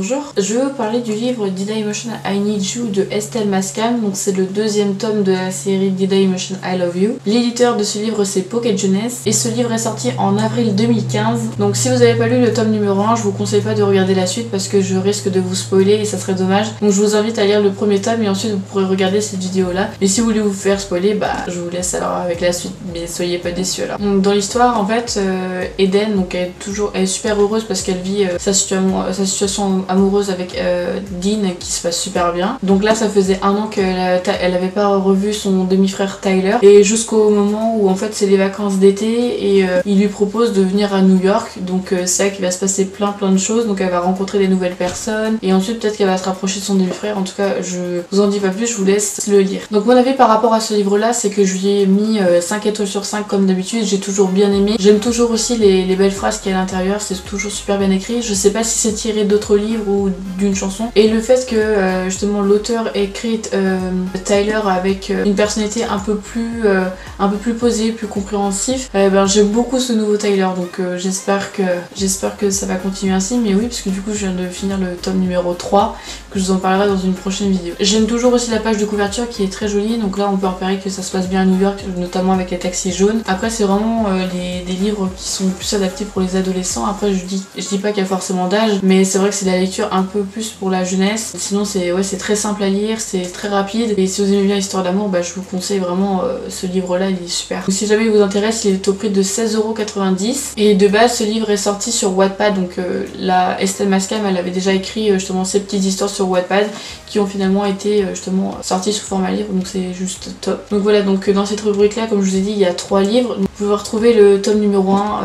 Bonjour, je vais vous parler du livre Did I Emotion I Need You de Estelle Mascam. Donc c'est le deuxième tome de la série Did I Emotion I Love You. L'éditeur de ce livre c'est Pocket Jeunesse et ce livre est sorti en avril 2015. Donc si vous n'avez pas lu le tome numéro 1, je vous conseille pas de regarder la suite parce que je risque de vous spoiler et ça serait dommage. Donc je vous invite à lire le premier tome et ensuite vous pourrez regarder cette vidéo là. Et si vous voulez vous faire spoiler, je vous laisse alors avec la suite, mais soyez pas déçus là. Donc dans l'histoire en fait, Eden donc elle est super heureuse parce qu'elle vit sa situation amoureuse avec Dean qui se passe super bien. Donc là ça faisait un an qu'elle avait pas revu son demi-frère Tyler et jusqu'au moment où en fait c'est les vacances d'été et il lui propose de venir à New York. Donc c'est là qu'il va se passer plein de choses. Donc elle va rencontrer des nouvelles personnes et ensuite peut-être qu'elle va se rapprocher de son demi-frère. En tout cas je vous en dis pas plus, je vous laisse le lire. Donc mon avis par rapport à ce livre là c'est que je lui ai mis 5 étoiles sur 5 comme d'habitude. J'ai toujours bien aimé. J'aime toujours aussi les belles phrases qu'il y a à l'intérieur, c'est toujours super bien écrit. Je sais pas si c'est tiré d'autres livres ou d'une chanson. Et le fait que justement l'auteur ait créé Tyler avec une personnalité un peu plus posée, plus compréhensif, j'aime beaucoup ce nouveau Tyler. Donc j'espère que ça va continuer ainsi. Mais oui, parce que du coup je viens de finir le tome numéro 3 que je vous en parlerai dans une prochaine vidéo. J'aime toujours aussi la page de couverture qui est très jolie. Donc là on peut repérer que ça se passe bien à New York, notamment avec les taxis jaunes. Après c'est vraiment des livres qui sont plus adaptés pour les adolescents. Après je dis pas qu'il y a forcément d'âge, mais c'est vrai que c'est de la lecture un peu plus pour la jeunesse. Sinon c'est très simple à lire, c'est très rapide et si vous aimez bien l'histoire d'amour, je vous conseille vraiment ce livre là, il est super. Donc, si jamais il vous intéresse, il est au prix de 16,90 € et de base ce livre est sorti sur Wattpad. Donc la Estelle Mascam elle avait déjà écrit justement ces petites histoires sur Wattpad qui ont finalement été justement sorties sous format livre, donc c'est juste top. Donc voilà, donc dans cette rubrique là, comme je vous ai dit, il y a 3 livres. Vous pouvez retrouver le tome numéro 1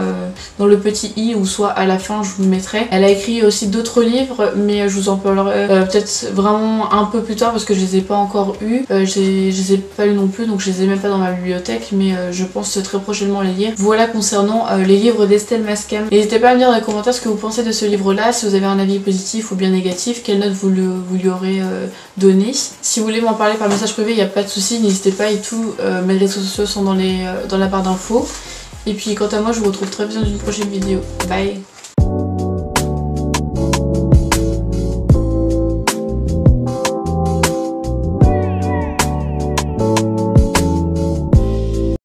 dans le petit i ou soit à la fin je vous le mettrai. Elle a écrit aussi d'autres livres mais je vous en parlerai peut-être vraiment un peu plus tard parce que je les ai pas encore eus. Je les ai pas lus non plus, donc je les ai même pas dans ma bibliothèque, mais je pense très prochainement les lire. Voilà concernant les livres d'Estelle Mascam. N'hésitez pas à me dire dans les commentaires ce que vous pensez de ce livre là, si vous avez un avis positif ou bien négatif, quelle note vous lui aurez donné. Si vous voulez m'en parler par message privé, il n'y a pas de souci, n'hésitez pas et tout. Mes réseaux sociaux sont dans la barre d'infos. Et puis quant à moi, je vous retrouve très vite dans une prochaine vidéo. Bye!